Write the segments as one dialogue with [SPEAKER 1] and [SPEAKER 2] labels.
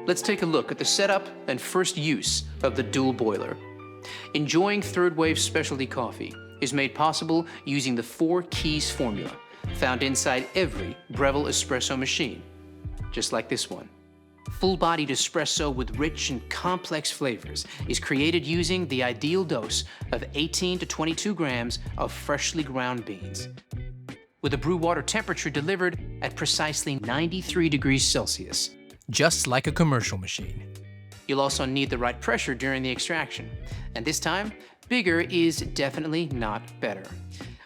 [SPEAKER 1] Let's take a look at the setup and first use of the dual boiler. Enjoying third wave specialty coffee is made possible using the 4 keys formula found inside every Breville Espresso machine, just like this one. Full-bodied espresso with rich and complex flavors is created using the ideal dose of 18 to 22 grams of freshly ground beans, with a brew water temperature delivered at precisely 93 degrees Celsius, just like a commercial machine. You'll also need the right pressure during the extraction, and this time, bigger is definitely not better.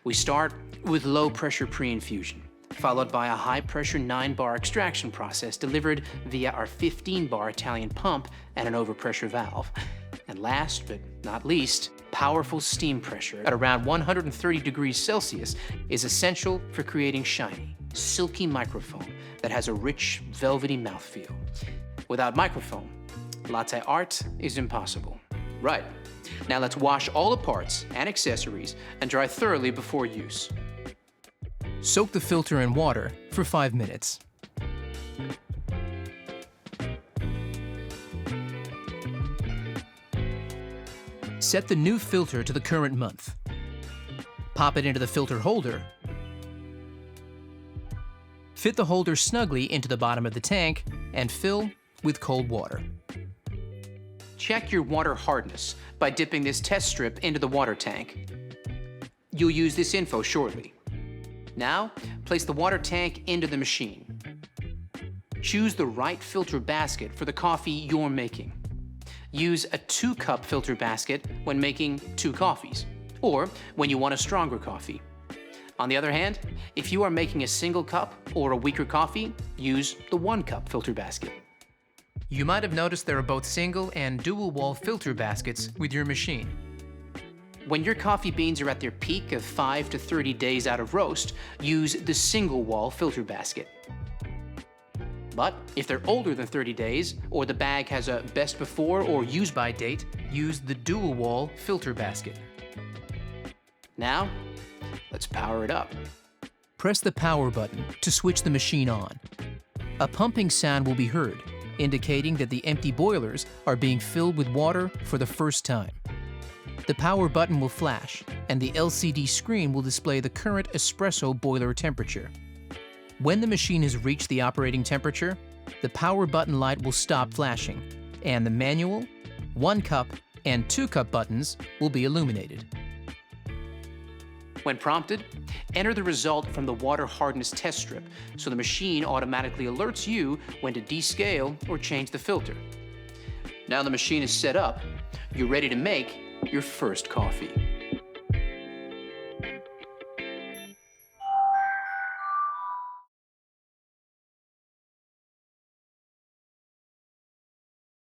[SPEAKER 1] We start with low-pressure pre-infusion, followed by a high-pressure 9-bar extraction process delivered via our 15-bar Italian pump and an overpressure valve. And last but not least, powerful steam pressure at around 130 degrees Celsius is essential for creating shiny, silky microfoam that has a rich, velvety mouthfeel. Without microfoam, latte art is impossible. Right, now let's wash all the parts and accessories and dry thoroughly before use. Soak the filter in water for 5 minutes. Set the new filter to the current month. Pop it into the filter holder. Fit the holder snugly into the bottom of the tank and fill with cold water. Check your water hardness by dipping this test strip into the water tank. You'll use this info shortly. Now, place the water tank into the machine. Choose the right filter basket for the coffee you're making. Use a 2-cup filter basket when making 2 coffees, or when you want a stronger coffee. On the other hand, if you are making a single cup or a weaker coffee, use the 1-cup filter basket. You might have noticed there are both single and dual wall filter baskets with your machine. When your coffee beans are at their peak of 5 to 30 days out of roast, use the single wall filter basket. But if they're older than 30 days, or the bag has a best before or use by date, use the dual wall filter basket. Now, let's power it up. Press the power button to switch the machine on. A pumping sound will be heard, indicating that the empty boilers are being filled with water for the first time. The power button will flash, and the LCD screen will display the current espresso boiler temperature. When the machine has reached the operating temperature, the power button light will stop flashing, and the manual, 1-cup, and 2-cup buttons will be illuminated. When prompted, enter the result from the water hardness test strip, so the machine automatically alerts you when to descale or change the filter. Now the machine is set up, you're ready to make your first coffee.